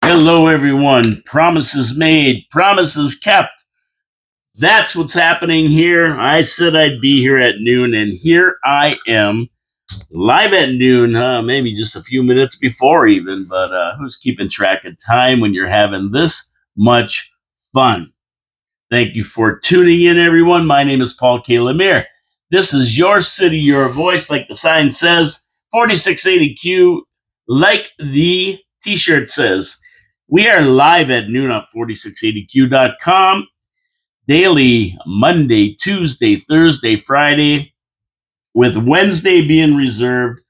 Hello, everyone. Promises made, promises kept. That's what's happening here. I said I'd be here at noon, and here I am, live at noon, maybe just a few minutes before even, but who's keeping track of time when you're having this much fun? Thank you for tuning in, everyone. My name is Paul K. Lemire. This is your city, your voice, like the sign says, 4680Q, like the t-shirt says. We are live at noon on 4680Q.com, daily, Monday, Tuesday, Thursday, Friday, with Wednesday being reserved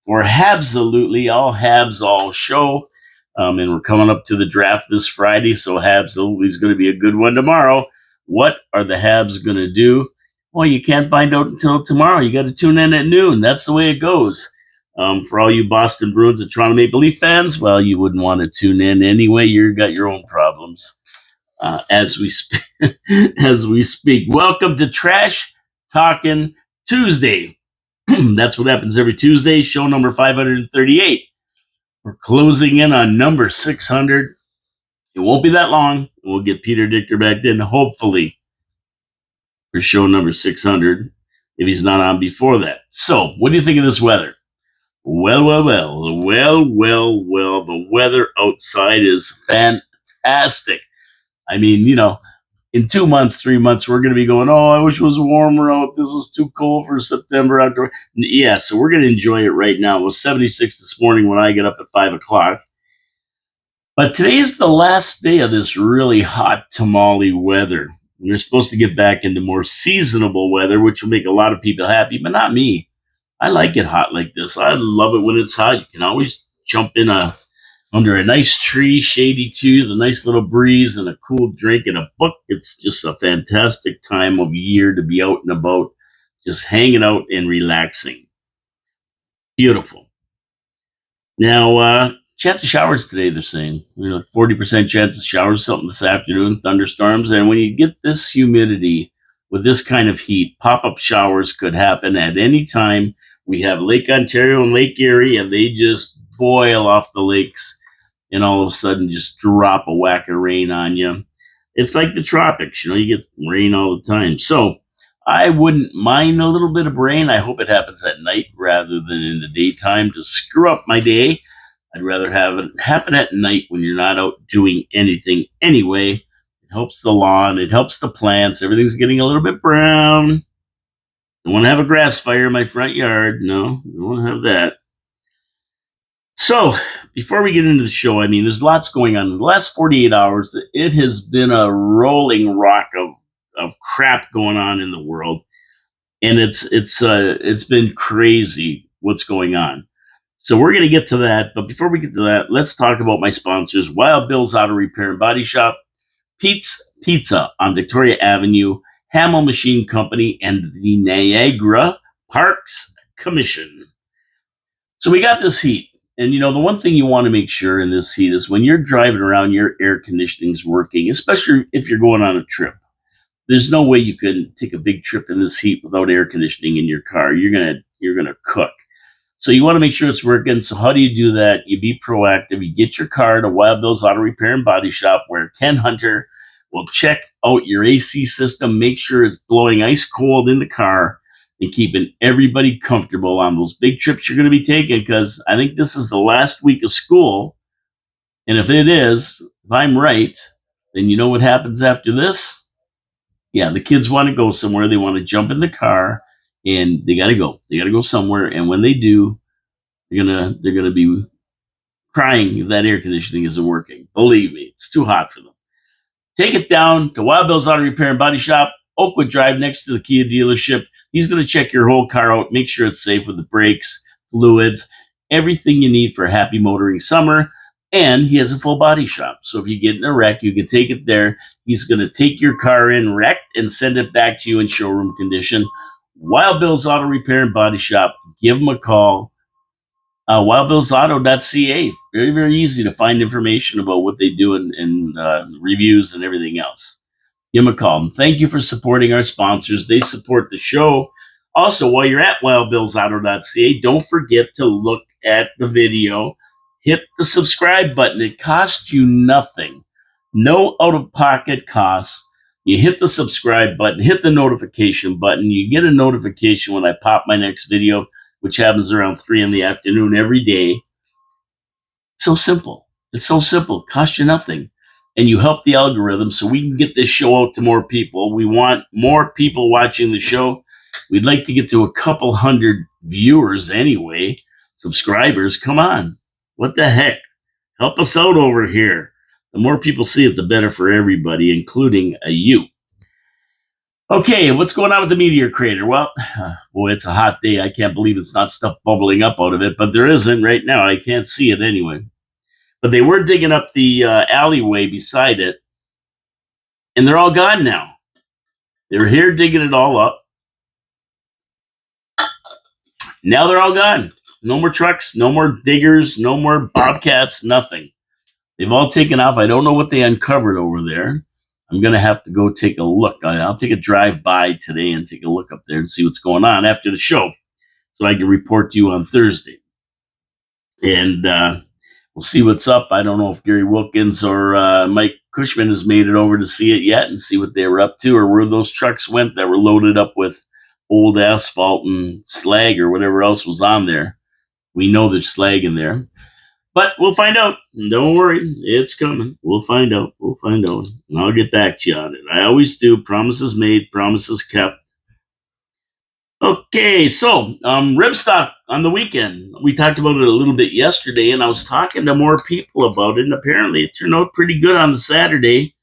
for Habsolutely, all Habs, all show. And we're coming up to the draft this Friday, so Habsolutely is going to be a good one tomorrow. What are the Habs going to do? Well, you can't find out until tomorrow. You got to tune in at noon. That's the way it goes. For all you Boston Bruins and Toronto Maple Leaf fans, well, you wouldn't want to tune in anyway. You've got your own problems. As we speak, welcome to Trash Talking Tuesday. That's what happens every Tuesday. Show number 538. We're closing in on number 600. It won't be that long. We'll get Peter Dichter back then, hopefully, for show number 600, if he's not on before that. So, what do you think of this weather? Well, the weather outside is fantastic. I mean, in 2 months, 3 months, we're going to be going, oh, I wish it was warmer out. This is too cold for September, October. Yeah, so we're going to enjoy it right now. It was 76 this morning when I get up at 5 o'clock. But today is the last day of this really hot tamale weather. We're supposed to get back into more seasonable weather, which will make a lot of people happy, but not me. I like it hot like this. I love it when it's hot. You can always jump in under a nice tree, shady too, the nice little breeze and a cool drink and a book. It's just a fantastic time of year to be out and about, just hanging out and relaxing. Beautiful. Now, chance of showers today, they're saying. 40% chance of showers, something this afternoon, thunderstorms. And when you get this humidity with this kind of heat, pop-up showers could happen at any time. We have Lake Ontario and Lake Erie, and they just boil off the lakes and all of a sudden just drop a whack of rain on you. It's like the tropics, you get rain all the time. So I wouldn't mind a little bit of rain. I hope it happens at night rather than in the daytime to screw up my day. I'd rather have it happen at night when you're not out doing anything anyway. It helps the lawn. It helps the plants. Everything's getting a little bit brown. Don't want to have a grass fire in my front yard. No, don't want to have that. So, before we get into the show, there's lots going on. In the last 48 hours, it has been a rolling rock of crap going on in the world. And it's been crazy what's going on. So we're going to get to that. But before we get to that, let's talk about my sponsors, Wild Bill's Auto Repair and Body Shop, Pete's Pizza on Victoria Avenue, Hamel Machine Company, and the Niagara Parks Commission. So we got this heat. And, the one thing you want to make sure in this heat is when you're driving around, your air conditioning's working, especially if you're going on a trip. There's no way you can take a big trip in this heat without air conditioning in your car. You're gonna cook. So you want to make sure it's working. So how do you do that? You be proactive. You get your car to Wild Bill's Auto Repair and Body Shop, where Ken Hunter will check out your AC system, make sure it's blowing ice cold in the car, and keeping everybody comfortable on those big trips you're going to be taking, because I think this is the last week of school. And if it is, if I'm right, then you know what happens after this? Yeah, the kids want to go somewhere. They want to jump in the car, and they got to go. They got to go somewhere. And when they do, they're gonna be crying if that air conditioning isn't working. Believe me, it's too hot for them. Take it down to Wild Bill's Auto Repair and Body Shop, Oakwood Drive, next to the Kia dealership. He's going to check your whole car out, make sure it's safe with the brakes, fluids, everything you need for a happy motoring summer. And he has a full body shop. So if you get in a wreck, you can take it there. He's going to take your car in wrecked and send it back to you in showroom condition. Wild Bill's Auto Repair and Body Shop. Give him a call. WildBillsAuto.ca. Very, very easy to find information about what they do and reviews and everything else. Give them a call. And thank you for supporting our sponsors. They support the show. Also, while you're at WildBillsAuto.ca, don't forget to look at the video hit the subscribe button. It costs you nothing. No out-of-pocket costs. You hit the subscribe button, hit the notification button. You get a notification when I pop my next video, which happens around 3 in the afternoon every day. It's so simple. It's so simple. It costs you nothing. And you help the algorithm so we can get this show out to more people. We want more people watching the show. We'd like to get to a couple hundred viewers anyway. Subscribers, come on. What the heck? Help us out over here. The more people see it, the better for everybody, including you. Okay, what's going on with the Meteor Crater? Well, boy, it's a hot day. I can't believe it's not stuff bubbling up out of it, but there isn't right now. I can't see it anyway. But they were digging up the alleyway beside it, and they're all gone now. They were here digging it all up. Now they're all gone. No more trucks, no more diggers, no more bobcats, nothing. They've all taken off. I don't know what they uncovered over there. I'm going to have to go take a look. I'll take a drive by today and take a look up there and see what's going on after the show so I can report to you on Thursday. And we'll see what's up. I don't know if Gary Wilkins or Mike Cushman has made it over to see it yet and see what they were up to or where those trucks went that were loaded up with old asphalt and slag or whatever else was on there. We know there's slag in there. But we'll find out. Don't worry. It's coming. We'll find out. We'll find out. And I'll get back to you on it. I always do. Promises made, promises kept. Okay, so ribstock on the weekend. We talked about it a little bit yesterday, and I was talking to more people about it, and apparently it turned out pretty good on the Saturday.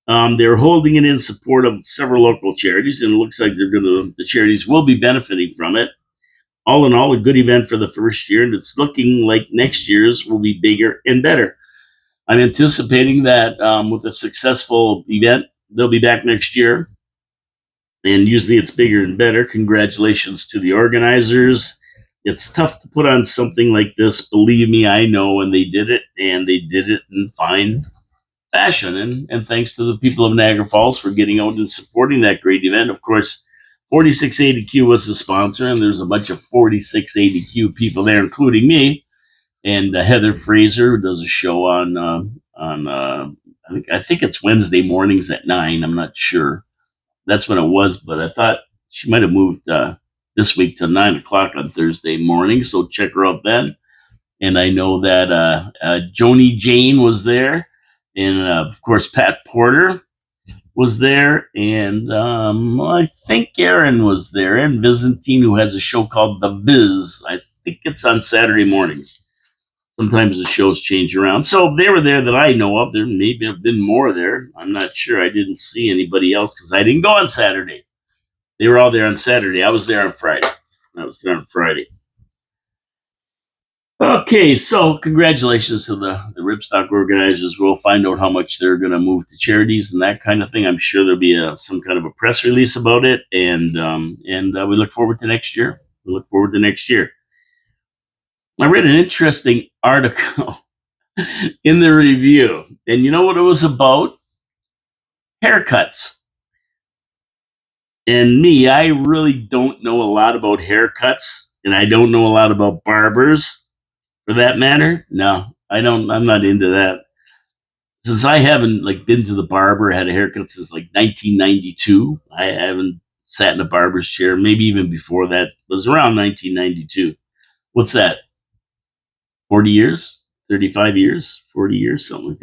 They're holding it in support of several local charities, and it looks like the charities will be benefiting from it. All in all, a good event for the first year, and it's looking like next year's will be bigger and better. I'm anticipating that with a successful event, they'll be back next year, and usually it's bigger and better. Congratulations to the organizers. It's tough to put on something like this. Believe me, I know, and they did it in fine fashion. And thanks to the people of Niagara Falls for getting out and supporting that great event. Of course, 4680Q was the sponsor, and there's a bunch of 4680Q people there, including me and Heather Fraser, who does a show on I think it's Wednesday mornings at 9. I'm not sure. That's when it was, but I thought she might have moved this week to 9 o'clock on Thursday morning. So check her out then. And I know that Joni Jane was there, and of course Pat Porter was there, and I think Aaron was there, and Byzantine, who has a show called The Viz. I think it's on Saturday mornings. Sometimes the shows change around. So they were there that I know of. There maybe have been more there. I'm not sure. I didn't see anybody else because I didn't go on Saturday. They were all there on Saturday. I was there on Friday. Okay, so congratulations to the ripstock organizers. We'll find out how much they're going to move to charities and that kind of thing. I'm sure there'll be some kind of a press release about it, and we look forward to next year. I read an interesting article in the review, and you know what it was about? Haircuts. And me, I really don't know a lot about haircuts, and I don't know a lot about barbers. For that matter, no, I don't. I'm not into that. Since I haven't been to the barber, had a haircut since 1992. I haven't sat in a barber's chair. Maybe even before that. It was around 1992. What's that? 40 years? 35 years? 40 years? Something like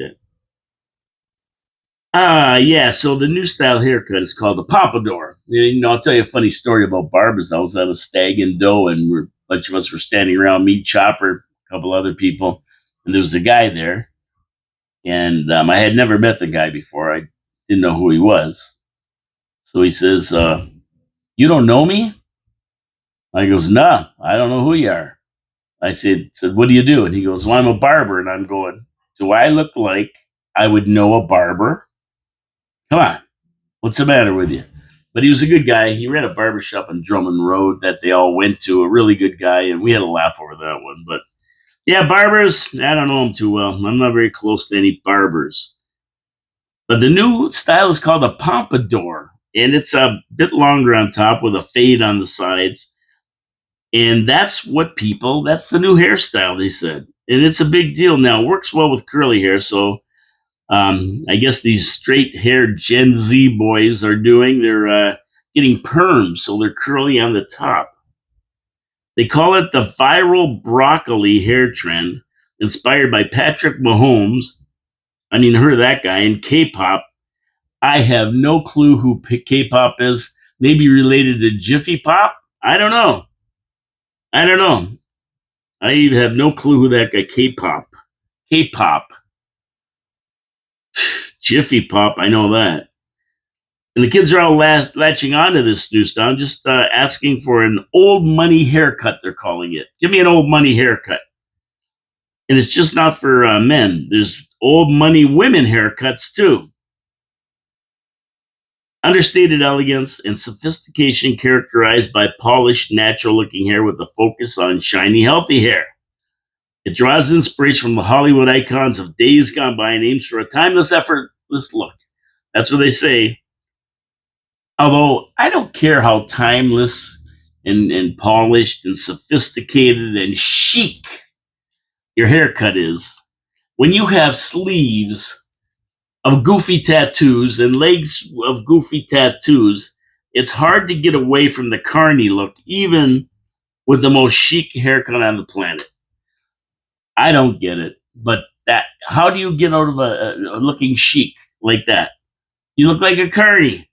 that. Yeah. So the new style haircut is called the pompadour. I'll tell you a funny story about barbers. I was at a Stag and Doe, and a bunch of us were standing around. Me, Chopper, a couple other people, and there was a guy there, and I had never met the guy before. I didn't know who he was. So he says, "You don't know me?" I goes, "No, I don't know who you are." I said, "What do you do?" And he goes, "Well, I'm a barber." And I'm going, "Do I look like I would know a barber? Come on, what's the matter with you?" But he was a good guy. He ran a barbershop on Drummond Road that they all went to. A really good guy, and we had a laugh over that one. But yeah, barbers, I don't know them too well. I'm not very close to any barbers. But the new style is called a pompadour, and it's a bit longer on top with a fade on the sides. And that's the new hairstyle, they said. and it's a big deal now. It works well with curly hair, so I guess these straight haired Gen Z boys are doing. They're getting perms, so they're curly on the top. They call it the viral broccoli hair trend, inspired by Patrick Mahomes. I mean, heard of that guy in K-pop. I have no clue who K-pop is. Maybe related to Jiffy Pop. I don't know. I don't know. I have no clue who that guy K-pop. K-pop. Jiffy Pop. I know that. And the kids are all latching onto this new style, just asking for an old money haircut, they're calling it. Give me an old money haircut. And it's just not for men. There's old money women haircuts too. Understated elegance and sophistication characterized by polished, natural looking hair with a focus on shiny, healthy hair. It draws inspiration from the Hollywood icons of days gone by and aims for a timeless, effortless look. That's what they say. Although I don't care how timeless and polished and sophisticated and chic your haircut is, when you have sleeves of goofy tattoos and legs of goofy tattoos, it's hard to get away from the carny look, even with the most chic haircut on the planet. I don't get it, but that how do you get out of a looking chic like that? You look like a carny.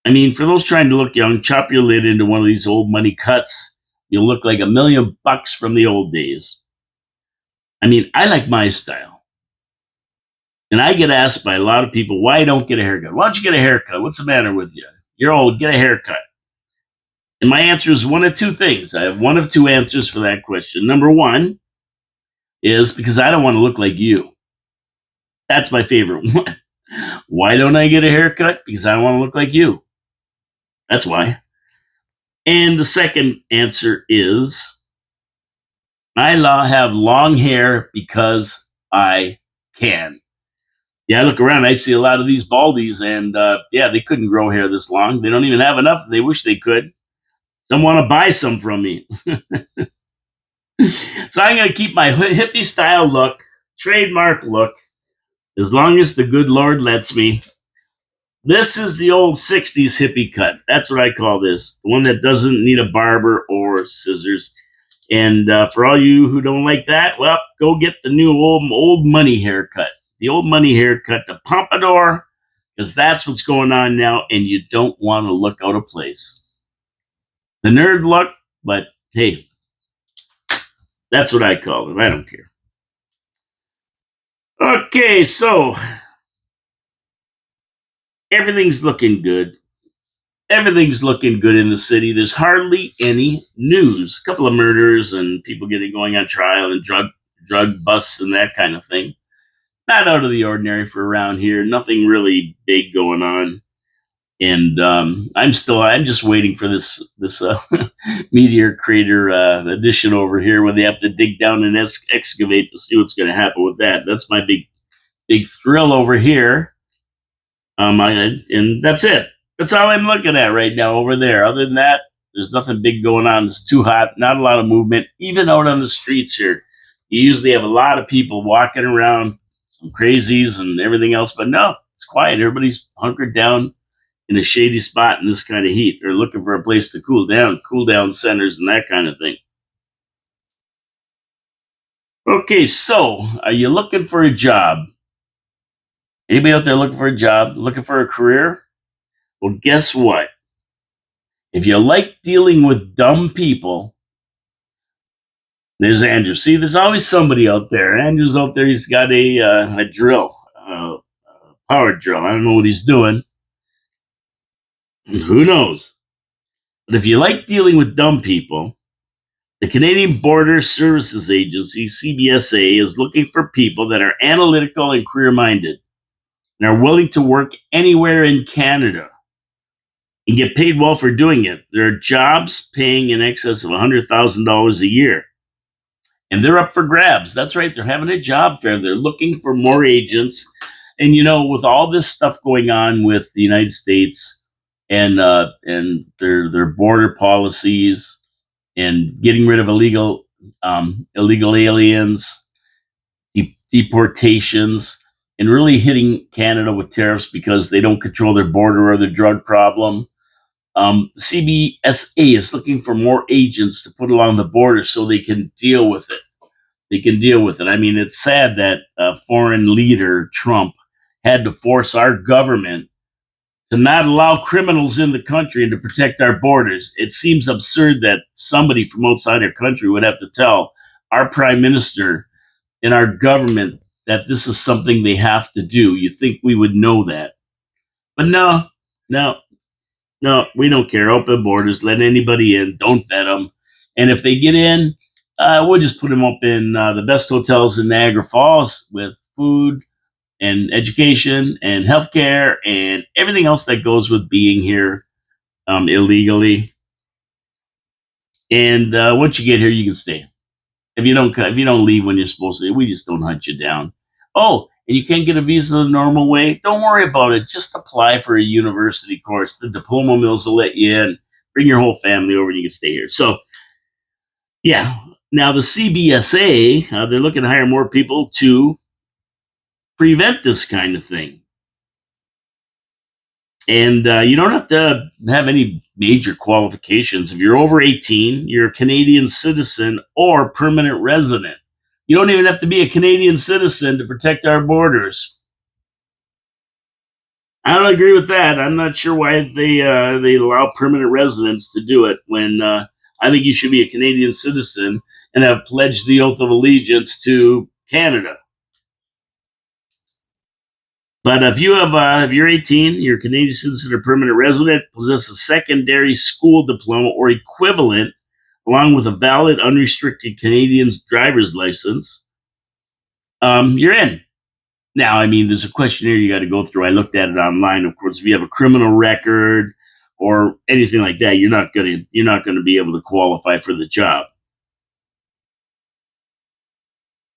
I mean, for those trying to look young, chop your lid into one of these old money cuts. You'll look like $1,000,000 from the old days. I mean, I like my style. And I get asked by a lot of people, why I don't get a haircut? Why don't you get a haircut? What's the matter with you? You're old, get a haircut. And my answer is one of two things. I have one of two answers for that question. Number one is because I don't want to look like you. That's my favorite one. Why don't I get a haircut? Because I don't want to look like you. That's why. And the second answer is I have long hair because I can. Yeah, I look around, I see a lot of these baldies, and yeah, they couldn't grow hair this long. They don't even have enough. They wish they could. Some want to buy some from me. So I'm going to keep my hippie style look, trademark look, as long as the good Lord lets me. This is the old 60s hippie cut. That's what I call this. The one that doesn't need a barber or scissors. And for all you who don't like that, well, go get the new old money haircut. The old money haircut, the pompadour, because that's what's going on now, and you don't want to look out of place. The nerd look, but hey, that's what I call it. I don't care. Okay, so everything's looking good. Everything's looking good in the city. There's hardly any news. A couple of murders and people going on trial and drug busts and that kind of thing. Not out of the ordinary for around here. Nothing really big going on. And I'm just waiting for this meteor crater addition over here, where they have to dig down and excavate to see what's going to happen with that. That's my big thrill over here. And that's it. That's all I'm looking at right now over there. Other than that, there's nothing big going on. It's too hot. Not a lot of movement, even out on the streets here. You usually have a lot of people walking around, some crazies and everything else, but no, it's quiet. Everybody's hunkered down in a shady spot in this kind of heat. They're looking for a place to cool down centers and that kind of thing. Okay, so are you looking for a job? Anybody out there looking for a job, looking for a career? Well, guess what? If you like dealing with dumb people, there's Andrew. See, there's always somebody out there. Andrew's out there. He's got a drill, power drill. I don't know what he's doing. Who knows? But if you like dealing with dumb people, the Canadian Border Services Agency, CBSA, is looking for people that are analytical and career-minded and are willing to work anywhere in Canada and get paid well for doing it. There are jobs paying in excess of $100,000 a year, and they're up for grabs. That's right. They're having a job fair. They're looking for more agents. And, with all this stuff going on with the United States and their border policies and getting rid of illegal illegal aliens, deportations, and really hitting Canada with tariffs because they don't control their border or their drug problem. CBSA is looking for more agents to put along the border so they can deal with it. They can deal with it. I mean, it's sad that foreign leader Trump had to force our government to not allow criminals in the country and to protect our borders. It seems absurd that somebody from outside our country would have to tell our prime minister and our government that this is something they have to do. You think we would know that. But no, no, no, we don't care. Open borders, let anybody in, don't vet them. And if they get in, we'll just put them up in the best hotels in Niagara Falls with food and education and healthcare and everything else that goes with being here illegally. And once you get here, you can stay. If you don't leave when you're supposed to, we just don't hunt you down. Oh, and you can't get a visa the normal way. Don't worry about it. Just apply for a university course. The diploma mills will let you in. Bring your whole family over, and you can stay here. So, yeah. Now the CBSA, they're looking to hire more people to prevent this kind of thing. And you don't have to have any major qualifications. If you're over 18, you're a Canadian citizen or permanent resident. You don't even have to be a Canadian citizen to protect our borders. I don't agree with that. I'm not sure why they allow permanent residents to do it when I think you should be a Canadian citizen and have pledged the oath of allegiance to Canada. But if you're 18, you're a Canadian citizen or permanent resident, possess a secondary school diploma or equivalent, along with a valid unrestricted Canadian driver's license, you're in. Now, I mean, there's a questionnaire you got to go through. I looked at it online. Of course, if you have a criminal record or anything like that, you're not gonna be able to qualify for the job,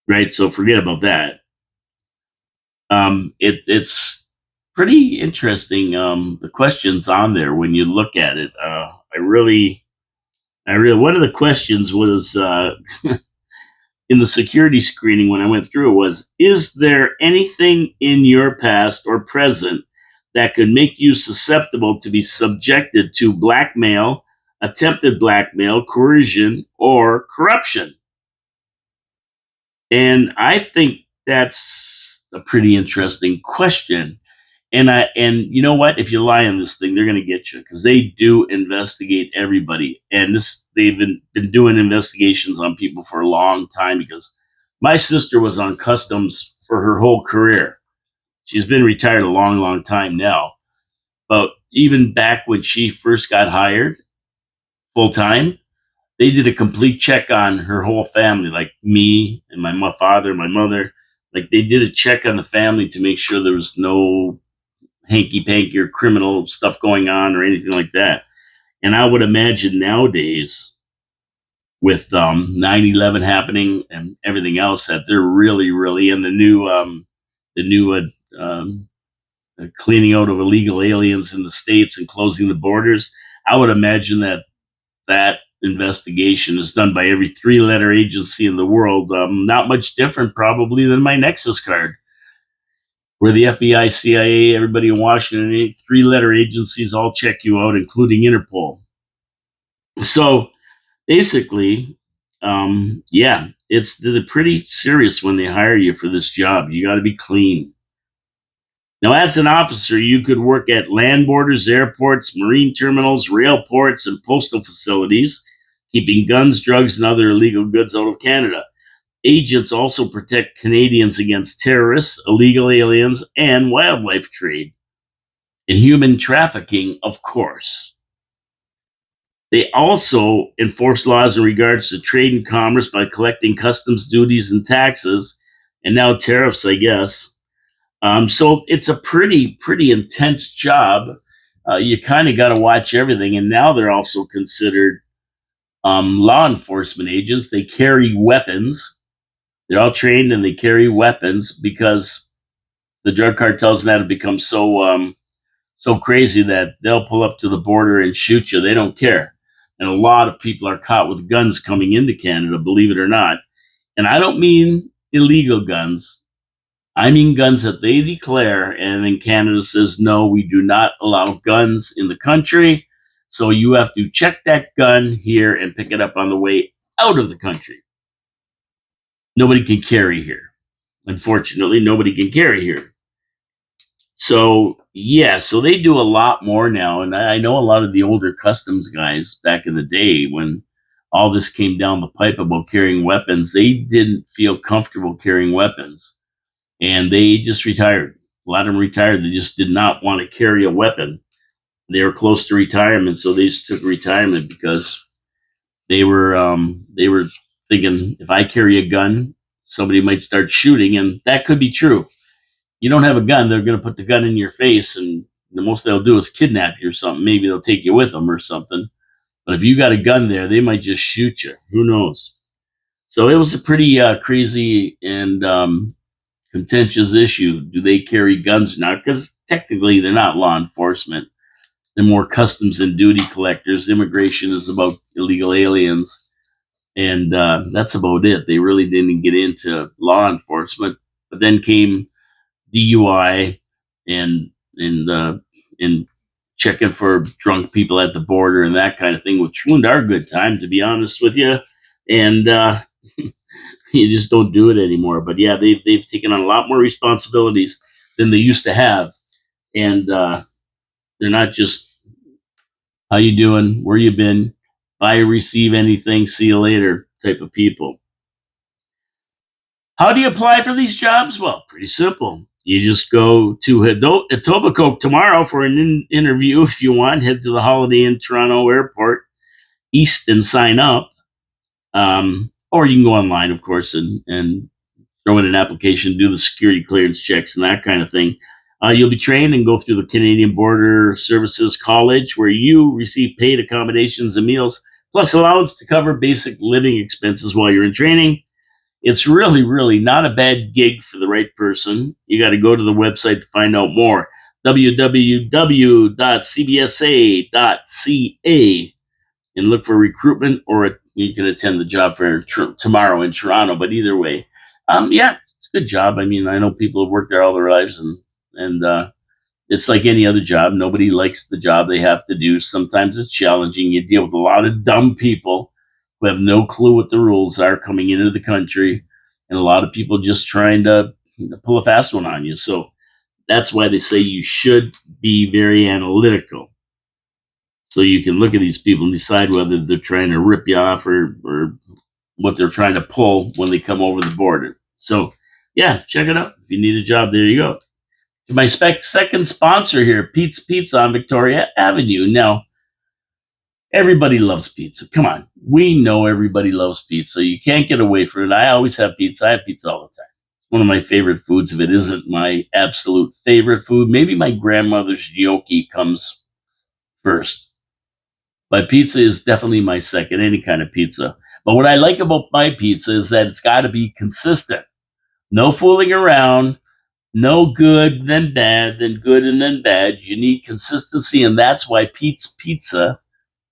right? So forget about that. It's pretty interesting. The questions on there when you look at it, I really, one of the questions was in the security screening when I went through it was, is there anything in your past or present that could make you susceptible to be subjected to blackmail, attempted blackmail, coercion, or corruption? And I think that's a pretty interesting question. And you know what? If you lie on this thing, they're going to get you because they do investigate everybody. And they've been doing investigations on people for a long time. Because my sister was on customs for her whole career. She's been retired a long, long time now. But even back when she first got hired full time, they did a complete check on her whole family, like me and my father, my mother. Like they did a check on the family to make sure there was no hanky panky or criminal stuff going on or anything like that. And I would imagine nowadays with 9/11 happening and everything else that they're really, really in the new cleaning out of illegal aliens in the states and closing the borders. I would imagine that investigation is done by every three-letter agency in the world. Not much different probably than my Nexus card where the FBI, CIA, everybody in Washington, three-letter agencies all check you out, including Interpol. So basically, yeah, they're pretty serious when they hire you for this job. You got to be clean. Now, as an officer, you could work at land borders, airports, marine terminals, rail ports, and postal facilities, keeping guns, drugs, and other illegal goods out of Canada. Agents also protect Canadians against terrorists, illegal aliens, and wildlife trade, and human trafficking, of course. They also enforce laws in regards to trade and commerce by collecting customs duties and taxes, and now tariffs, I guess. So it's a pretty intense job. You kind of got to watch everything, and now they're also considered law enforcement agents. They carry weapons. They're all trained and they carry weapons because the drug cartels now have become so crazy that they'll pull up to the border and shoot you. They don't care. And a lot of people are caught with guns coming into Canada, believe it or not. And I don't mean illegal guns. I mean guns that they declare, and then Canada says, no, we do not allow guns in the country. So you have to check that gun here and pick it up on the way out of the country. Nobody can carry here. Unfortunately, nobody can carry here. So, yeah, so they do a lot more now. And I know a lot of the older customs guys back in the day when all this came down the pipe about carrying weapons, they didn't feel comfortable carrying weapons and they just retired. A lot of them retired. They just did not want to carry a weapon. They were close to retirement, so they just took retirement because they were thinking if I carry a gun, somebody might start shooting, and that could be true. You don't have a gun, they're going to put the gun in your face, and the most they'll do is kidnap you or something. Maybe they'll take you with them or something. But if you got a gun there, they might just shoot you. Who knows? So it was a pretty crazy and contentious issue. Do they carry guns or not? Because technically they're not law enforcement. They're more customs and duty collectors. Immigration is about illegal aliens. And that's about it. They really didn't get into law enforcement. But then came DUI and and uh, and checking for drunk people at the border and that kind of thing, which ruined our good time, to be honest with you. And you just don't do it anymore. But yeah, they've taken on a lot more responsibilities than they used to have, and they're not just how you doing, where you been, buy or receive anything, see you later type of people. How do you apply for these jobs? Well, pretty simple. You just go to Etobicoke tomorrow for an interview if you want. Head to the Holiday Inn Toronto Airport East and sign up. Or you can go online, of course, and throw in an application, do the security clearance checks and that kind of thing. You'll be trained and go through the Canadian Border Services College, where you receive paid accommodations and meals, plus allowance to cover basic living expenses while you're in training. It's really, really not a bad gig for the right person. You got to go to the website to find out more. www.cbsa.ca and look for recruitment, or you can attend the job fair tomorrow in Toronto. But either way, yeah, it's a good job. I mean, I know people have worked there all their lives, and it's like any other job. Nobody likes the job they have to do. Sometimes it's challenging. You deal with a lot of dumb people who have no clue what the rules are coming into the country, and a lot of people just trying to pull a fast one on you. So that's why they say you should be very analytical. So you can look at these people and decide whether they're trying to rip you off or what they're trying to pull when they come over the border. So, yeah, check it out. If you need a job, there you go. To my second sponsor here, Pete's Pizza on Victoria Avenue. Now, everybody loves pizza. Come on. We know everybody loves pizza. You can't get away from it. I always have pizza. I have pizza all the time. It's one of my favorite foods. If it isn't my absolute favorite food, maybe my grandmother's gnocchi comes first. But pizza is definitely my second, any kind of pizza. But what I like about my pizza is that it's got to be consistent. No fooling around. No good, then bad, then good, and then bad. You need consistency, and that's why Pete's Pizza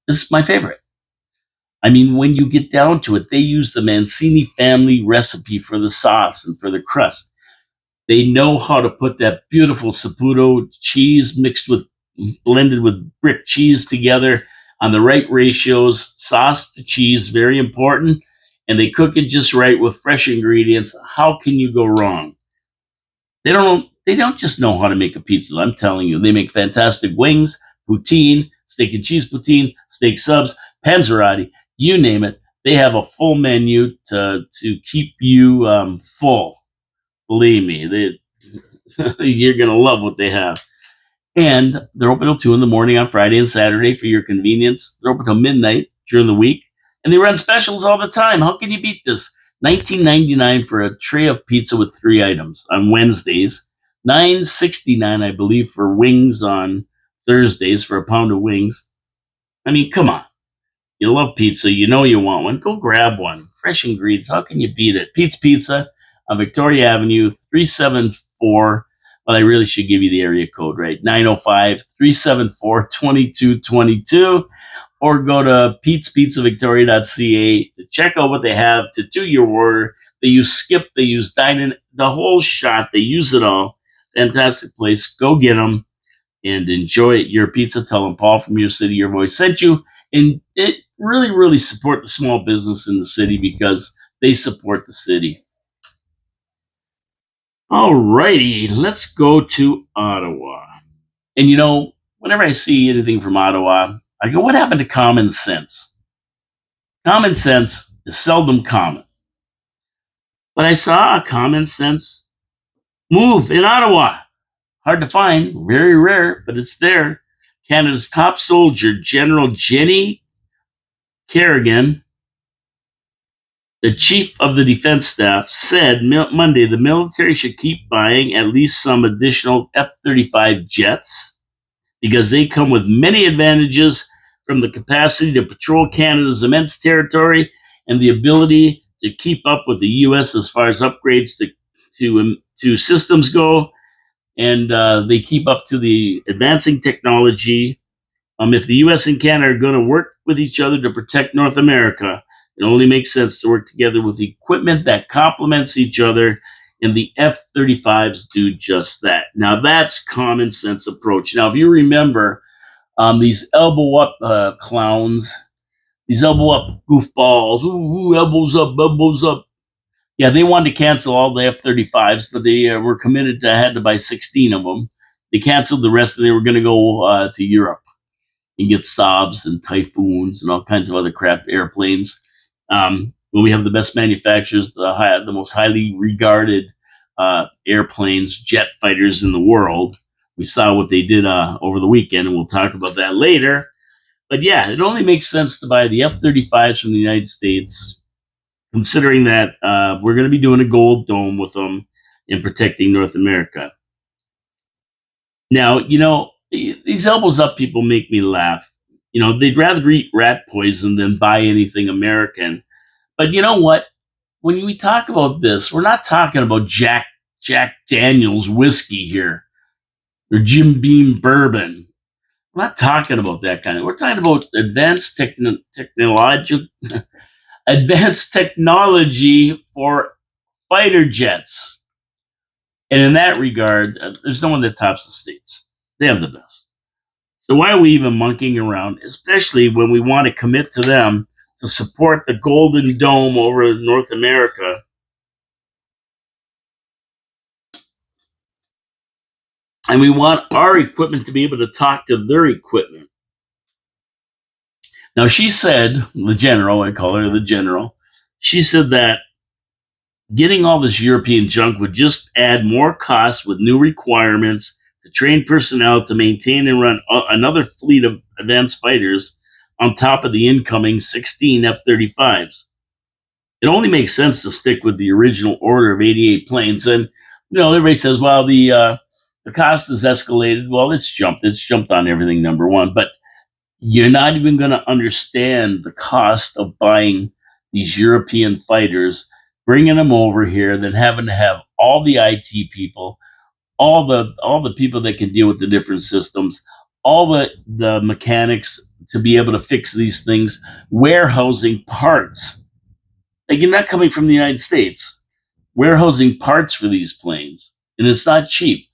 is my favorite. I mean, when you get down to it, they use the Mancini family recipe for the sauce and for the crust. They know how to put that beautiful Saputo cheese mixed with, blended with brick cheese together on the right ratios, sauce to cheese, very important. And they cook it just right with fresh ingredients. How can you go wrong? They don't just know how to make a pizza. I'm telling you, they make fantastic wings, poutine, steak and cheese poutine, steak subs, panzerotti, you name it. They have a full menu to keep you full. Believe me, you're gonna love what they have. And they're open till 2 in the morning on Friday and Saturday for your convenience. They're open till midnight during the week. And they run specials all the time. How can you beat this? $19.99 for a tray of pizza with 3 items on Wednesdays. $9.69, I believe, for wings on Thursdays for a pound of wings. I mean, come on. You love pizza. You know you want one. Go grab one. Fresh ingredients. How can you beat it? Pete's Pizza on Victoria Avenue, 374. Well, I really should give you the area code, right? 905-374-2222. or go to Pete'sPizzaVictoria.ca to check out what they have to do your order. They use Skip, they use Dine-In, the whole shot. They use it all. Fantastic place. Go get them and enjoy it. Your pizza. Tell them Paul from Your City, Your Voice sent you. And it really, really support the small business in the city because they support the city. All righty, let's go to Ottawa. And whenever I see anything from Ottawa, I go, what happened to common sense? Common sense is seldom common. But I saw a common sense move in Ottawa. Hard to find, very rare, but it's there. Canada's top soldier, General Jenny Kerrigan, the chief of the defense staff, said Monday the military should keep buying at least some additional F-35 jets because they come with many advantages, from the capacity to patrol Canada's immense territory and the ability to keep up with the U.S. as far as upgrades to systems go, and they keep up to the advancing technology. If the U.S. and Canada are going to work with each other to protect North America, it only makes sense to work together with equipment that complements each other, and the F-35s do just that. Now, that's common sense approach. Now, if you remember, these elbow up clowns, these elbow up goofballs, ooh, elbows up, elbows up. Yeah, they wanted to cancel all the F-35s, but they were committed to had to buy 16 of them. They canceled the rest, and they were going to go to Europe and get Saabs and Typhoons and all kinds of other crap airplanes. When we have the best manufacturers, the most highly regarded airplanes, jet fighters in the world. We saw what they did over the weekend, and we'll talk about that later. But yeah, it only makes sense to buy the F-35s from the United States, considering that we're going to be doing a gold dome with them in protecting North America. Now, these elbows up people make me laugh. They'd rather eat rat poison than buy anything American. But you know what? When we talk about this, we're not talking about Jack Daniels whiskey here or Jim Beam bourbon. We're not talking about that kind of. We're talking about advanced technology for fighter jets. And in that regard, there's no one that tops the States. They have the best. So why are we even monkeying around, especially when we want to commit to them to support the Golden Dome over North America? And we want our equipment to be able to talk to their equipment. Now, she said, the general, I call her the general, she said that getting all this European junk would just add more costs with new requirements to train personnel to maintain and run another fleet of advanced fighters on top of the incoming 16 F-35s. It only makes sense to stick with the original order of 88 planes. And, everybody says, well, the cost has escalated. Well, it's jumped. It's jumped on everything, number one. But you're not even going to understand the cost of buying these European fighters, bringing them over here, then having to have all the IT people, all the people that can deal with the different systems, all the mechanics to be able to fix these things, warehousing parts. Like, you're not coming from the United States, warehousing parts for these planes, and it's not cheap.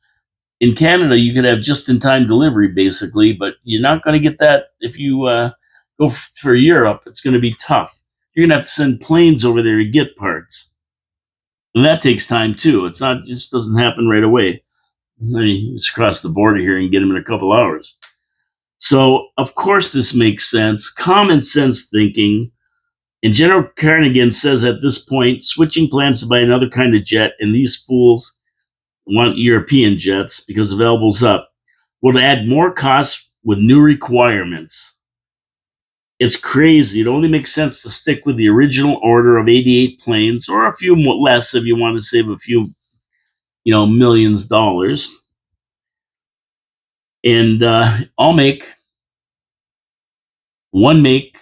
In Canada, you could have just-in-time delivery, basically, but you're not going to get that if you go for Europe. It's going to be tough. You're going to have to send planes over there to get parts, and that takes time too. It's not just doesn't happen right away. You just cross the border here and get them in a couple hours. So, of course, this makes sense. Common sense thinking. And General Carnegie says at this point, switching plans to buy another kind of jet, and these fools want European jets because of elbows up, will add more costs with new requirements. It's crazy. It only makes sense to stick with the original order of 88 planes, or a few less if you want to save a few, millions of dollars. And I'll make one make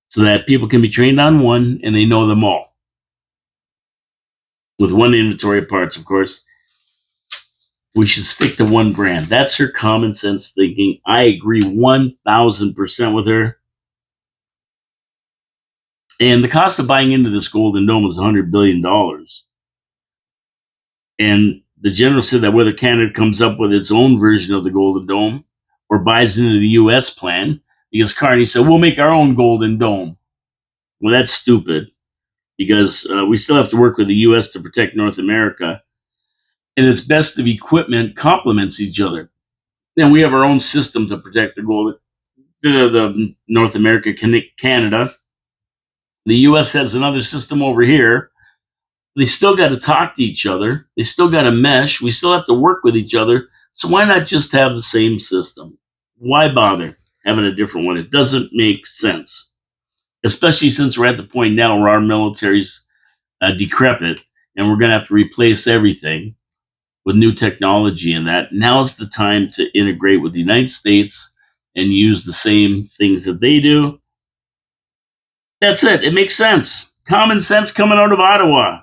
so that people can be trained on one and they know them all. With one inventory of parts, of course. We should stick to one brand. That's her common sense thinking. I agree 1000% with her. And the cost of buying into this Golden Dome is $100 billion. And the general said that whether Canada comes up with its own version of the Golden Dome or buys into the U.S. plan, because Carney said, we'll make our own Golden Dome. Well, that's stupid because we still have to work with the U.S. to protect North America. And it's best if equipment complements each other. And we have our own system to protect the North America, Canada. The U.S. has another system over here. They still got to talk to each other. They still got to mesh. We still have to work with each other. So why not just have the same system? Why bother having a different one? It doesn't make sense, especially since we're at the point now where our military's decrepit and we're going to have to replace everything with new technology and that. Now's the time to integrate with the United States and use the same things that they do. That's it. It makes sense. Common sense coming out of Ottawa.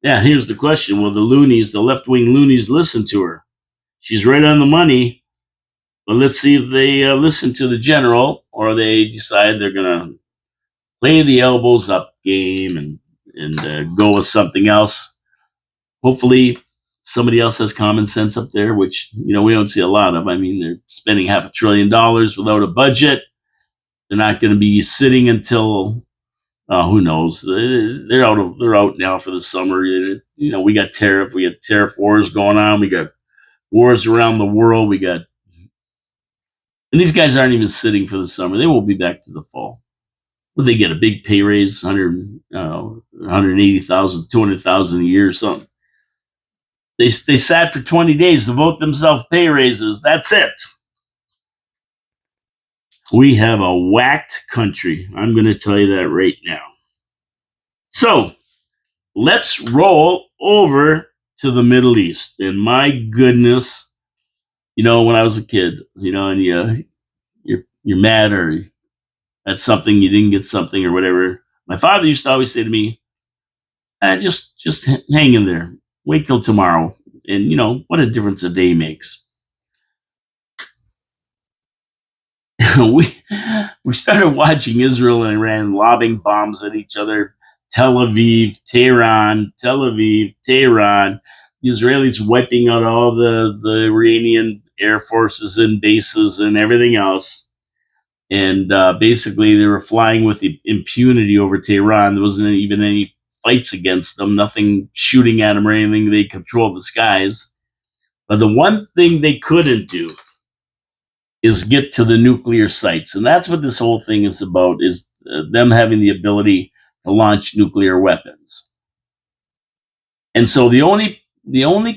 Yeah, here's the question. Will the loonies, the left-wing loonies, listen to her? She's right on the money. But let's see if they listen to the general or they decide they're going to play the elbows up game and go with something else. Hopefully somebody else has common sense up there, which, we don't see a lot of. I mean, they're spending $500 billion without a budget. They're not going to be sitting until who knows? They're out. They're out now for the summer. We got tariff wars going on. We got wars around the world. And these guys aren't even sitting for the summer. They won't be back to the fall. But they get a big pay raise, 180,000, 200,000 a year or something. They sat for 20 days to vote themselves pay raises. That's it. We have a whacked country. I'm going to tell you that right now. So let's roll over to the Middle East. And my goodness, when I was a kid, and you're mad or at something, you didn't get something or whatever. My father used to always say to me, just hang in there. Wait till tomorrow. And what a difference a day makes. we started watching Israel and Iran lobbing bombs at each other. Tel Aviv, Tehran. The Israelis wiping out all the Iranian air forces and bases and everything else. And basically, they were flying with impunity over Tehran. There wasn't even any fights against them, nothing shooting at them or anything. They controlled the skies. But the one thing they couldn't do is get to the nuclear sites. And that's what this whole thing is about, is them having the ability to launch nuclear weapons. And so the only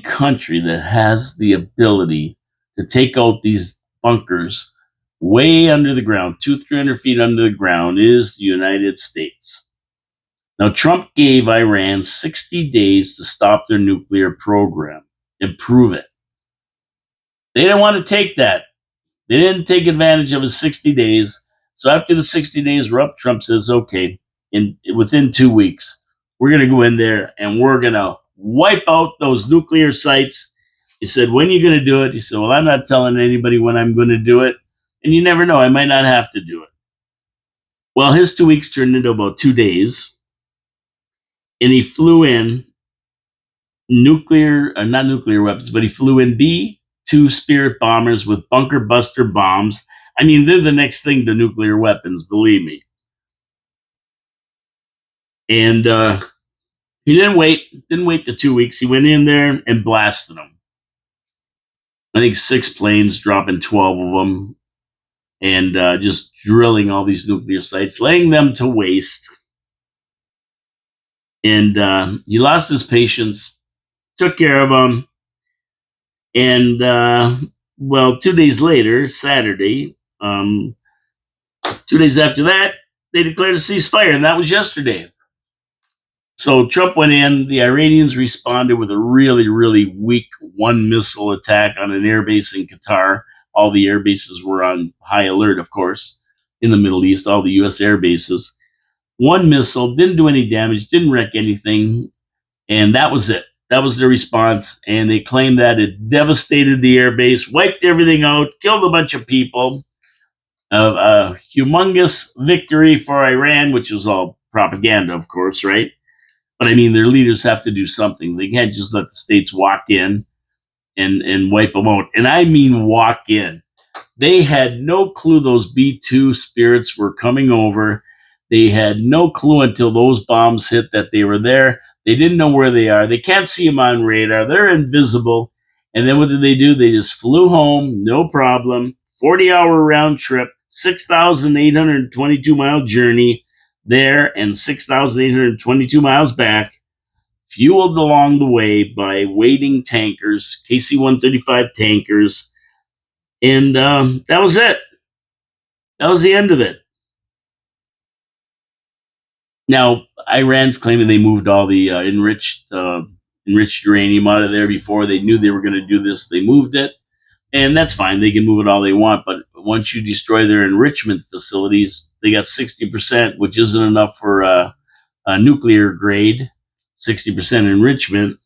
country that has the ability to take out these bunkers way under the ground, 200-300 feet under the ground, is the United States. Now, Trump gave Iran 60 days to stop their nuclear program and prove it. They didn't want to take that. They didn't take advantage of his 60 days. So after the 60 days were up, Trump says, okay, within 2 weeks, we're going to go in there and we're going to wipe out those nuclear sites. He said, when are you going to do it? He said, well, I'm not telling anybody when I'm going to do it. And you never know, I might not have to do it. Well, his 2 weeks turned into about 2 days. And he flew in not nuclear weapons, but he flew in B-2 Spirit bombers with bunker buster bombs. I mean, they're the next thing to nuclear weapons, believe me. And he didn't wait the 2 weeks. He went in there and blasted them. I think 6 planes, dropping 12 of them, and just drilling all these nuclear sites, laying them to waste. And he lost his patience, took care of them. And 2 days later, Saturday, 2 days after that, they declared a ceasefire, and that was yesterday. So Trump went in. The Iranians responded with a really, really weak one missile attack on an airbase in Qatar. All the air bases were on high alert, of course, in the Middle East, all the U.S. air bases. One missile, didn't do any damage, didn't wreck anything, and that was it. That was their response, and they claimed that it devastated the airbase, wiped everything out, killed a bunch of people. A humongous victory for Iran, which was all propaganda, of course, right? But I mean, their leaders have to do something. They can't just let the states walk in and wipe them out. And I mean, walk in. They had no clue those B 2 spirits were coming over. They had no clue until those bombs hit that they were there. They didn't know where they are. They can't see them on radar. They're invisible. And then what did they do? They just flew home, no problem. 40-hour round trip, 6,822-mile journey there and 6,822 miles back, fueled along the way by waiting tankers, KC 135 tankers. And that was it. That was the end of it. Now, Iran's claiming they moved all the enriched uranium out of there before they knew they were going to do this. They moved it, and that's fine. They can move it all they want, but once you destroy their enrichment facilities, they got 60%, which isn't enough for a nuclear grade, 60% enrichment.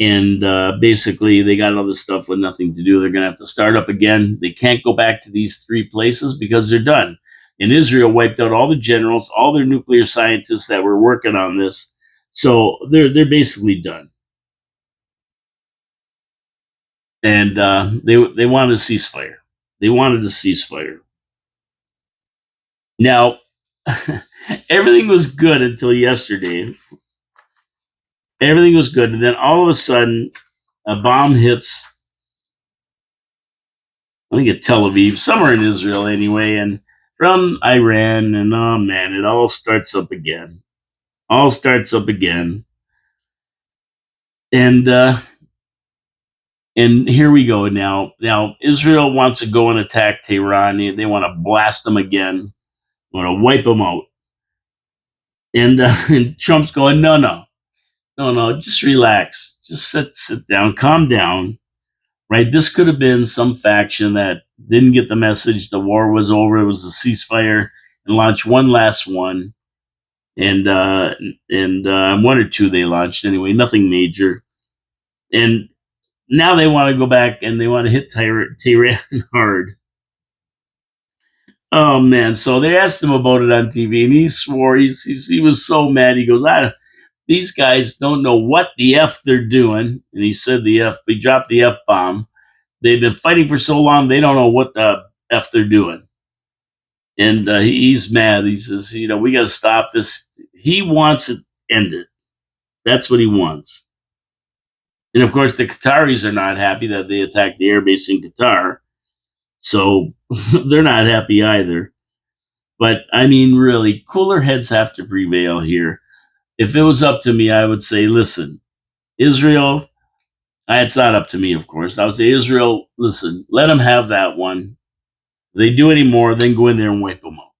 And basically, they got all this stuff with nothing to do. They're going to have to start up again. They can't go back to these three places because they're done. And Israel wiped out all the generals, all their nuclear scientists that were working on this. So they're basically done. And they wanted a ceasefire. They wanted a ceasefire. Now, everything was good until yesterday. Everything was good, and then all of a sudden, a bomb hits. I think at Tel Aviv, somewhere in Israel anyway, and from Iran, and oh man, it all starts up again. All starts up again. And here we go now. Now Israel wants to go and attack Tehran. They want to blast them again. They want to wipe them out. And Trump's going, no, just relax. Just sit down, calm down. Right? This could have been some faction that didn't get the message the war was over. It was a ceasefire, and launch one last one. And one or two they launched anyway, nothing major. And now they want to go back and they want to hit Tehran hard. Oh man! So they asked him about it on TV, and he swore he was so mad. He goes, these guys don't know what the f they're doing, and he said the f. He dropped the f bomb. They've been fighting for so long, they don't know what the f they're doing. And he's mad. He says, we got to stop this. He wants it ended. That's what he wants. And of course, the Qataris are not happy that they attacked the airbase in Qatar. So they're not happy either. But I mean, really, cooler heads have to prevail here. If it was up to me, I would say, listen, Israel, it's not up to me, of course. I would say, Israel, listen, let them have that one. If they do any more, then go in there and wipe them out.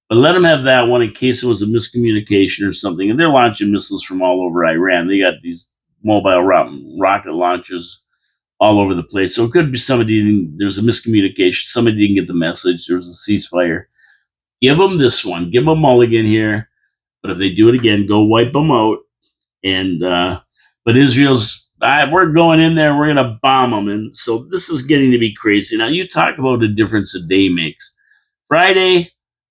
But let them have that one in case it was a miscommunication or something. And they're launching missiles from all over Iran. They got these mobile rocket launchers all over the place. So it could be there was a miscommunication. Somebody didn't get the message. There was a ceasefire. Give them this one. Give them a mulligan here. But if they do it again, go wipe them out. And but Israel's, we're going in there. We're going to bomb them. And so this is getting to be crazy. Now you talk about the difference a day makes. Friday,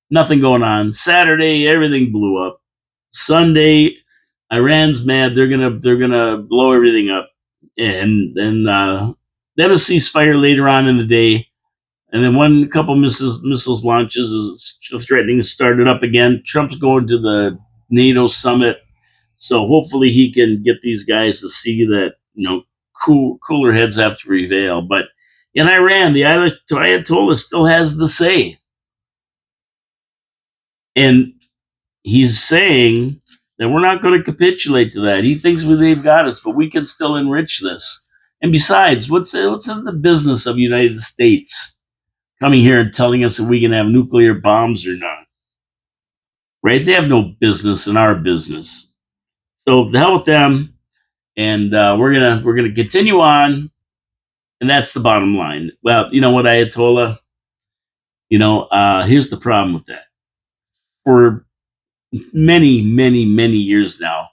nothing going on. Saturday, everything blew up. Sunday, Iran's mad. They're gonna blow everything up, and then a ceasefire later on in the day, and then one couple missiles launches is threatening to start it up again. Trump's going to the NATO summit, so hopefully he can get these guys to see that cooler heads have to prevail. But in Iran, the Ayatollah still has the say. And he's saying that we're not going to capitulate to that. He thinks they've got us, but we can still enrich this. And besides, what's in the business of the United States coming here and telling us if we can have nuclear bombs or not? Right? They have no business in our business. So the hell with them. And we're gonna continue on, and that's the bottom line. Well, you know what, Ayatollah? Here's the problem with that. For many, many, many years now,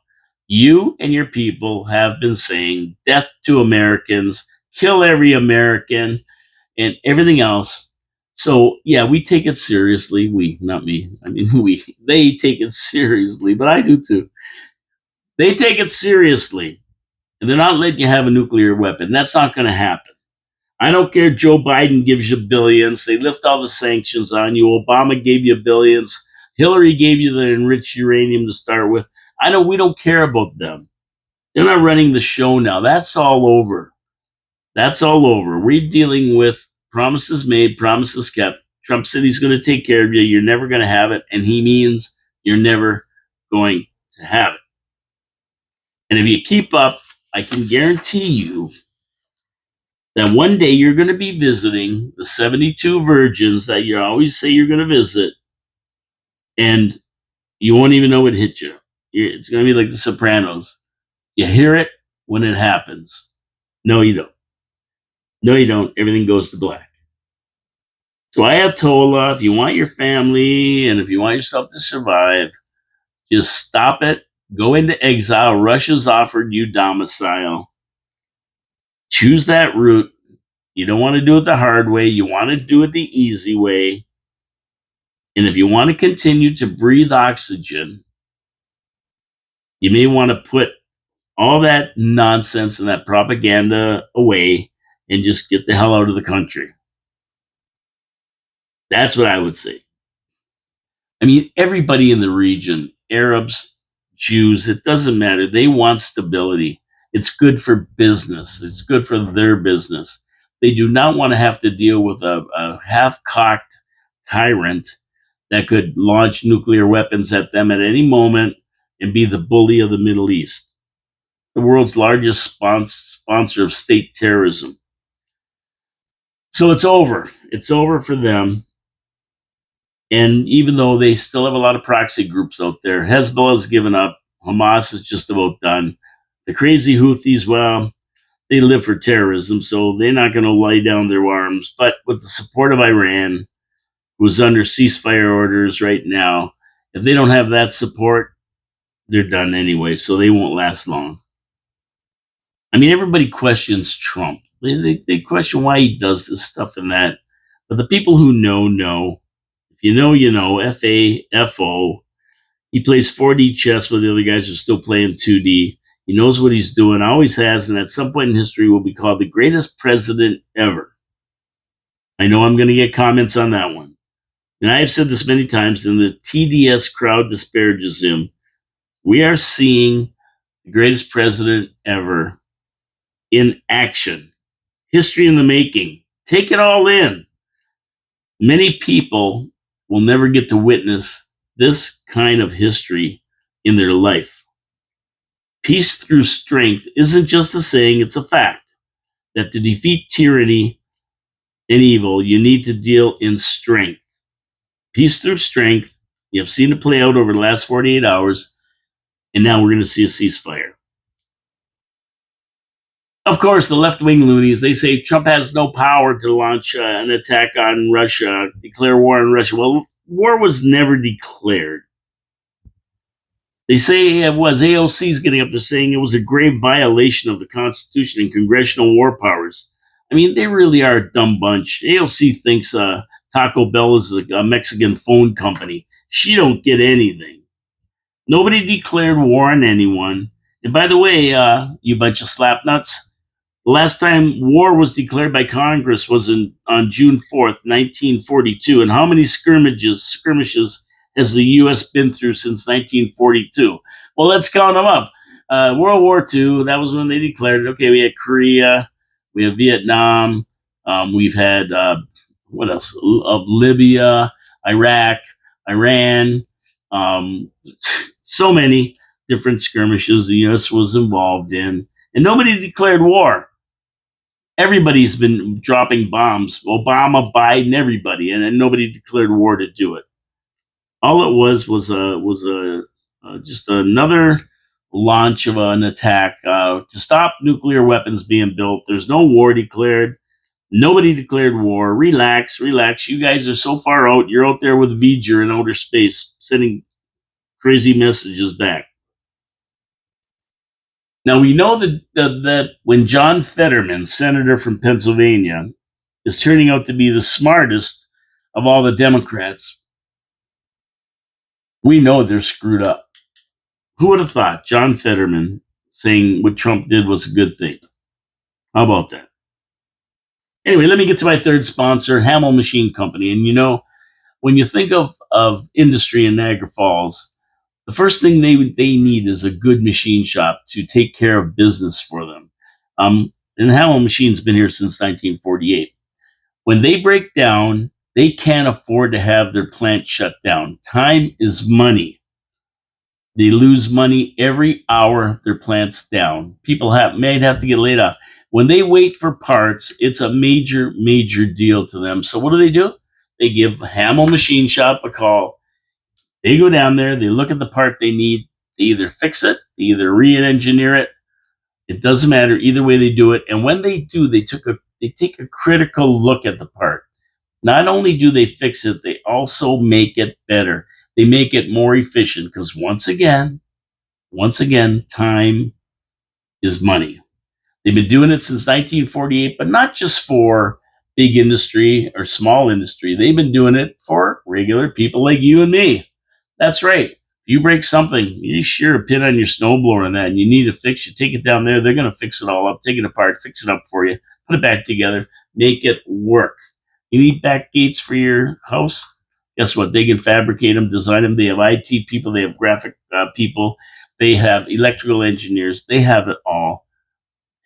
You and your people have been saying death to Americans, kill every American, and everything else. So, yeah, we take it seriously. We, not me. I mean, we, they take it seriously, but I do too. They take it seriously, and they're not letting you have a nuclear weapon. That's not going to happen. I don't care. Joe Biden gives you billions. They lift all the sanctions on you. Obama gave you billions. Hillary gave you the enriched uranium to start with. I know we don't care about them. They're not running the show now. That's all over. That's all over. We're dealing with promises made, promises kept. Trump said he's going to take care of you. You're never going to have it. And he means you're never going to have it. And if you keep up, I can guarantee you that one day you're going to be visiting the 72 virgins that you always say you're going to visit, and you won't even know it hit you. It's going to be like The Sopranos. You hear it when it happens. No, you don't. No, you don't. Everything goes to black. So Ayatollah, if you want your family and if you want yourself to survive, just stop it. Go into exile. Russia's offered you domicile. Choose that route. You don't want to do it the hard way. You want to do it the easy way. And if you want to continue to breathe oxygen, you may want to put all that nonsense and that propaganda away and just get the hell out of the country. That's what I would say. I mean, everybody in the region, Arabs, Jews, it doesn't matter. They want stability. It's good for business, it's good for their business. They do not want to have to deal with a half cocked tyrant that could launch nuclear weapons at them at any moment and be the bully of the Middle East, the world's largest sponsor of state terrorism. So it's over. It's over for them. And even though they still have a lot of proxy groups out there, Hezbollah's given up. Hamas is just about done. The crazy Houthis, well, they live for terrorism, so they're not going to lay down their arms. But with the support of Iran, who's under ceasefire orders right now, if they don't have that support, they're done anyway, so they won't last long. I mean, everybody questions Trump. They question why he does this stuff and that. But the people who know. If you know, you know. FAFO. He plays 4D chess while the other guys are still playing 2D. He knows what he's doing, always has, and at some point in history will be called the greatest president ever. I know I'm going to get comments on that one. And I have said this many times, and the TDS crowd disparages him. We are seeing the greatest president ever in action. History in the making. Take it all in. Many people will never get to witness this kind of history in their life. Peace through strength isn't just a saying, it's a fact that to defeat tyranny and evil, you need to deal in strength. Peace through strength. You have seen it play out over the last 48 hours, and now we're going to see a ceasefire. Of course, the left-wing loonies, they say Trump has no power to launch an attack on Russia, declare war on Russia. Well, war was never declared. They say it was. AOC's getting up there saying it was a grave violation of the Constitution and congressional war powers. I mean, they really are a dumb bunch. AOC thinks Taco Bell is a Mexican phone company. She don't get anything. Nobody declared war on anyone. And by the way, you bunch of slapnuts, the last time war was declared by Congress was on June 4th, 1942. And how many skirmishes has the U.S. been through since 1942? Well, let's count them up. World War II, that was when they declared it. Okay, we had Korea, we have Vietnam, we've had, what else? Libya, Iraq, Iran, so many different skirmishes the U.S. was involved in, and nobody declared war. Everybody's been dropping bombs. Obama, Biden, everybody, and nobody declared war to do it. All it was a just another launch of an attack to stop nuclear weapons being built. There's no war declared. Nobody declared war. Relax, relax. You guys are so far out. You're out there with V'ger in outer space, sending crazy messages back. Now we know that when John Fetterman, senator from Pennsylvania, is turning out to be the smartest of all the Democrats, we know they're screwed up. Who would have thought John Fetterman saying what Trump did was a good thing? How about that? Anyway, let me get to my third sponsor, Hamel Machine Company. And when you think of industry in Niagara Falls, the first thing they need is a good machine shop to take care of business for them. And Hamel Machine's been here since 1948. When they break down, they can't afford to have their plant shut down. Time is money. They lose money every hour their plant's down. People may have to get laid off. When they wait for parts, it's a major, major deal to them. So what do? They give Hamel Machine Shop a call. They go down there, they look at the part they need, they either fix it, they either re-engineer it. It doesn't matter. Either way they do it. And when they do, they take a critical look at the part. Not only do they fix it, they also make it better. They make it more efficient because once again, time is money. They've been doing it since 1948, but not just for big industry or small industry. They've been doing it for regular people like you and me. That's right. If you break something, you shear a pin on your snowblower and that, and you need to fix it, take it down there. They're going to fix it all up, take it apart, fix it up for you, put it back together, make it work. You need back gates for your house? Guess what? They can fabricate them, design them. They have IT people, they have graphic people, they have electrical engineers. They have it all.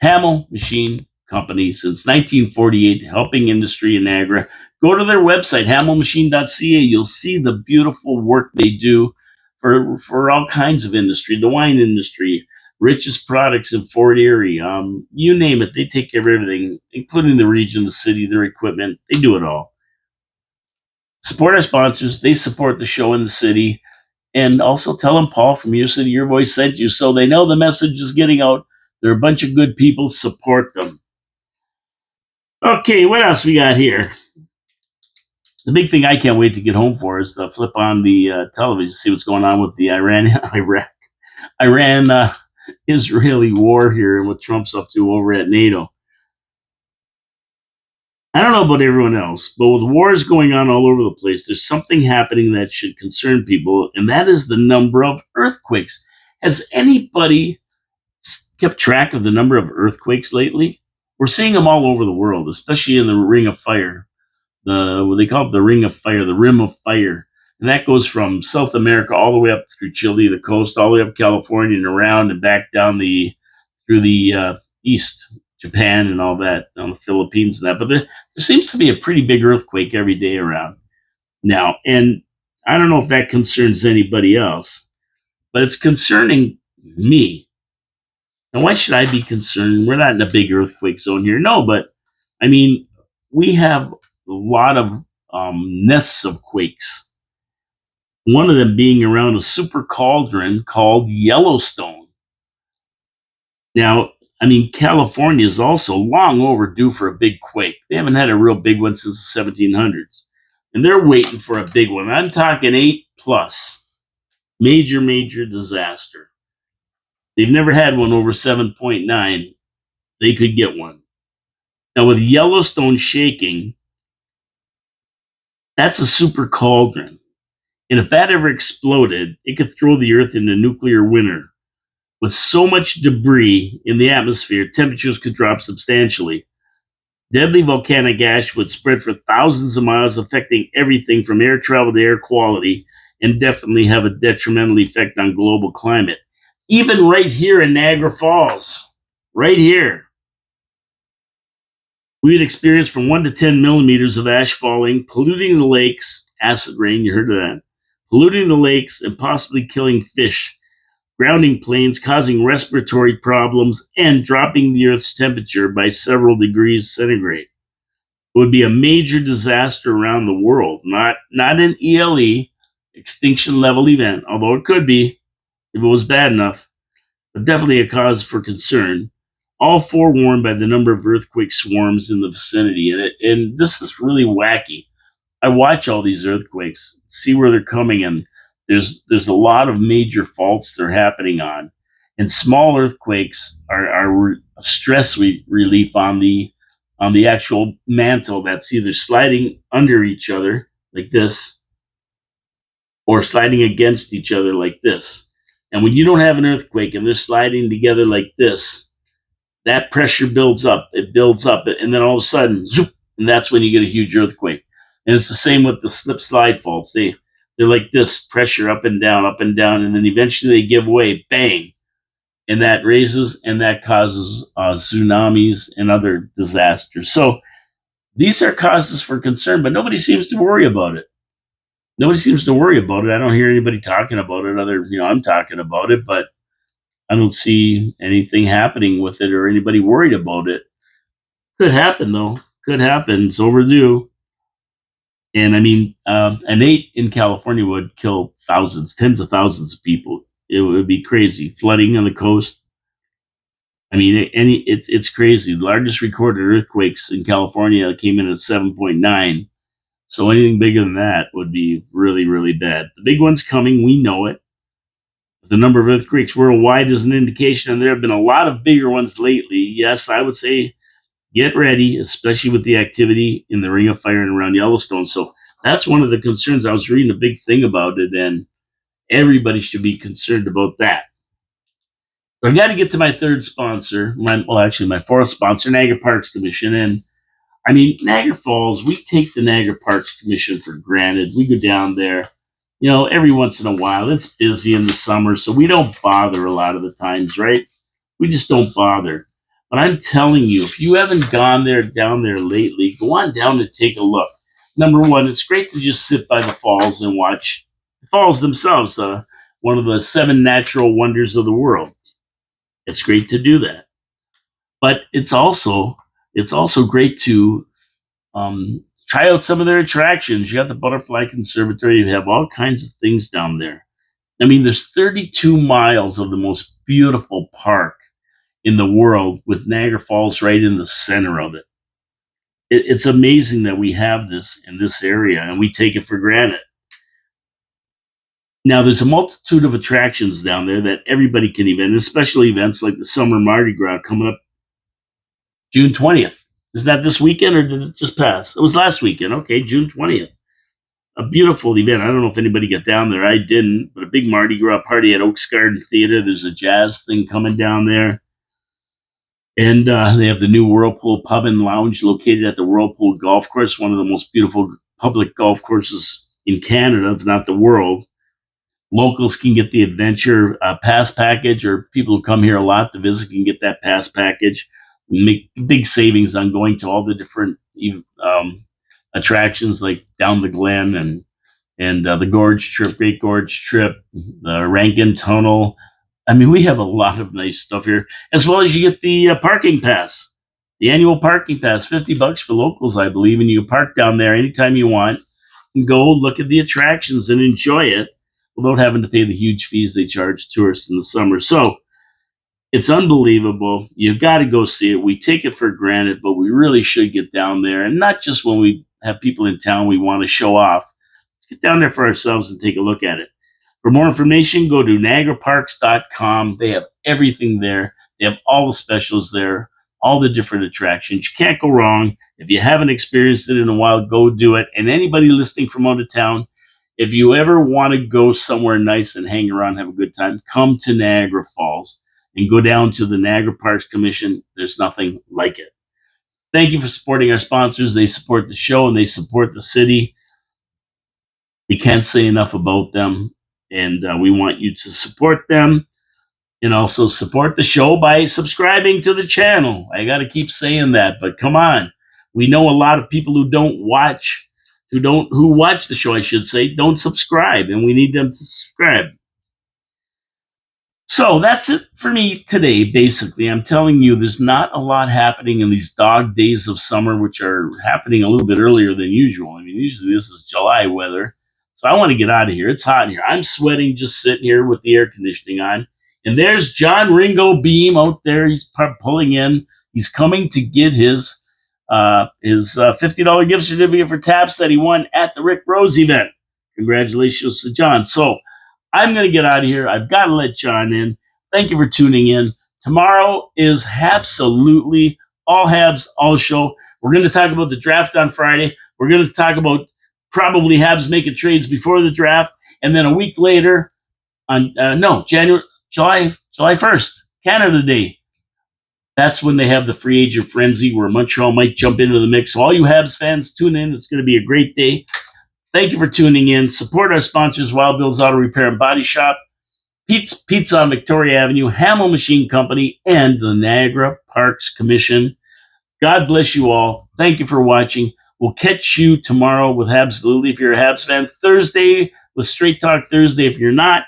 Hamel Machine Company since 1948, helping industry in Niagara. Go to their website, hamelmachine.ca. You'll see the beautiful work they do for all kinds of industry, the wine industry, richest products in Fort Erie, you name it. They take care of everything, including the region, the city, their equipment. They do it all. Support our sponsors. They support the show in the city. And also tell them Paul from Your City, Your Voice sent you so they know the message is getting out. They're a bunch of good people. Support them. Okay, what else we got here? The big thing I can't wait to get home for is to flip on the television, see what's going on with the Iran Israeli war here and what Trump's up to over at NATO. I don't know about everyone else, but with wars going on all over the place, there's something happening that should concern people, and that is the number of earthquakes. Has anybody kept track of the number of earthquakes lately? We're seeing them all over the world, especially in the Ring of Fire. What they call it, the Ring of Fire, the Rim of Fire. And that goes from South America all the way up through Chile, the coast, all the way up California and around and back down through the east, Japan and all that, on the Philippines and that. But there seems to be a pretty big earthquake every day around now. And I don't know if that concerns anybody else, but it's concerning me. And why should I be concerned? We're not in a big earthquake zone here. No, but I mean, we have a lot of nests of quakes. One of them being around a super cauldron called Yellowstone. Now, I mean, California is also long overdue for a big quake. They haven't had a real big one since the 1700s. And they're waiting for a big one. I'm talking 8 plus. Major, major disaster. They've never had one over 7.9. They could get one. Now, with Yellowstone shaking, that's a super cauldron. And if that ever exploded, it could throw the Earth into nuclear winter. With so much debris in the atmosphere, temperatures could drop substantially. Deadly volcanic ash would spread for thousands of miles, affecting everything from air travel to air quality, and definitely have a detrimental effect on global climate. Even right here in Niagara Falls, right here, we would experience from 1 to 10 millimeters of ash falling, polluting the lakes, acid rain, you heard of that, polluting the lakes and possibly killing fish, grounding planes, causing respiratory problems, and dropping the Earth's temperature by several degrees centigrade. It would be a major disaster around the world, not an ELE, extinction level event, although it could be if it was bad enough, but definitely a cause for concern. All forewarned by the number of earthquake swarms in the vicinity. And this is really wacky. I watch all these earthquakes, see where they're coming, and there's a lot of major faults they're happening on. And small earthquakes are stress relief on the actual mantle that's either sliding under each other like this or sliding against each other like this. And when you don't have an earthquake and they're sliding together like this, that pressure builds up, and then all of a sudden, zoop, and that's when you get a huge earthquake. And it's the same with the slip slide faults. They're like this, pressure up and down, and then eventually they give way, bang, and that raises and that causes tsunamis and other disasters. So these are causes for concern, but nobody seems to worry about it. Nobody seems to worry about it. I don't hear anybody talking about it. I'm talking about it, but I don't see anything happening with it or anybody worried about it. Could happen though. Could happen. It's overdue. And I mean, an 8 in California would kill thousands, tens of thousands of people. It would be crazy. Flooding on the coast. I mean, it's crazy. The largest recorded earthquakes in California came in at 7.9. So anything bigger than that would be really, really bad. The big one's coming. We know it. The number of earthquakes worldwide is an indication, and there have been a lot of bigger ones lately. Yes, I would say get ready, especially with the activity in the Ring of Fire and around Yellowstone. So that's one of the concerns. I was reading a big thing about it, and everybody should be concerned about that. So I got to get to my third sponsor, my fourth sponsor, Niagara Parks Commission. And I mean, Niagara Falls, we take the Niagara Parks Commission for granted. We go down there, every once in a while. It's busy in the summer, so we don't bother a lot of the times, right? We just don't bother. But I'm telling you, if you haven't gone down there lately, go on down and take a look. Number one, it's great to just sit by the falls and watch the falls themselves, one of the 7 natural wonders of the world. It's great to do that. But it's also great to try out some of their attractions. You got the Butterfly Conservatory. You have all kinds of things down there. I mean, there's 32 miles of the most beautiful park in the world with Niagara Falls right in the center of it. It's amazing that we have this in this area and we take it for granted. Now, there's a multitude of attractions down there that everybody can especial events like the Summer Mardi Gras coming up June 20th. Is that this weekend or did it just pass? It was last weekend. Okay, June 20th. A beautiful event. I don't know if anybody got down there. I didn't, but a big Mardi Gras party at Oaks Garden Theater. There's a jazz thing coming down there. And they have the new Whirlpool Pub and Lounge located at the Whirlpool Golf Course, one of the most beautiful public golf courses in Canada, if not the world. Locals can get the adventure pass package, or people who come here a lot to visit can get that pass package. Make big savings on going to all the different attractions like down the Glen and the Gorge Trip, Great Gorge Trip, the Rankin Tunnel. I mean, we have a lot of nice stuff here, as well as you get the parking pass, the annual parking pass, $50 for locals, I believe, and you can park down there anytime you want and go look at the attractions and enjoy it without having to pay the huge fees they charge tourists in the summer. So it's unbelievable. You've got to go see it. We take it for granted, but we really should get down there, and not just when we have people in town we want to show off. Let's get down there for ourselves and take a look at it. For more information, go to NiagaraParks.com. They have everything there. They have all the specials there, all the different attractions. You can't go wrong. If you haven't experienced it in a while, go do it. And anybody listening from out of town, if you ever want to go somewhere nice and hang around, have a good time, come to Niagara Falls and go down to the Niagara Parks Commission. There's nothing like it. Thank you for supporting our sponsors. They support the show and they support the city. We can't say enough about them. And we want you to support them and also support the show by subscribing to the channel. I got to keep saying that, but come on. We know a lot of people who watch the show, I should say, don't subscribe, and we need them to subscribe. So that's it for me today, basically. I'm telling you, there's not a lot happening in these dog days of summer, which are happening a little bit earlier than usual. I mean, usually this is July weather. So I want to get out of here. It's hot in here. I'm sweating just sitting here with the air conditioning on. And there's John Ringo Beam out there. He's pulling in. He's coming to get his $50 gift certificate for taps that he won at the Rick Rose event. Congratulations to John. So I'm going to get out of here. I've got to let John in. Thank you for tuning in. Tomorrow is absolutely all Habs, all show. We're going to talk about the draft on Friday. We're going to talk about probably Habs making trades before the draft, and then a week later, on July 1st, Canada Day. That's when they have the free agent frenzy where Montreal might jump into the mix. So all you Habs fans, tune in. It's going to be a great day. Thank you for tuning in. Support our sponsors, Wild Bill's Auto Repair and Body Shop, Pete's Pizza on Victoria Avenue, Hamill Machine Company, and the Niagara Parks Commission. God bless you all. Thank you for watching. We'll catch you tomorrow with Habs-Lily if you're a Habs fan. Thursday with Straight Talk Thursday if you're not.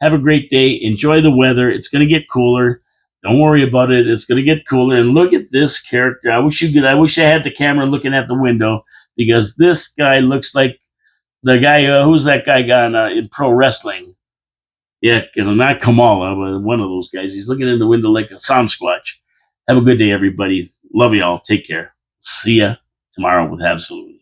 Have a great day. Enjoy the weather. It's going to get cooler. Don't worry about it. It's going to get cooler. And look at this character. I wish I had the camera looking at the window because this guy looks like the guy. Who's that guy in pro wrestling? Yeah, not Kamala, but one of those guys. He's looking in the window like a Sasquatch. Have a good day, everybody. Love y'all. Take care. See ya tomorrow with Absolutely.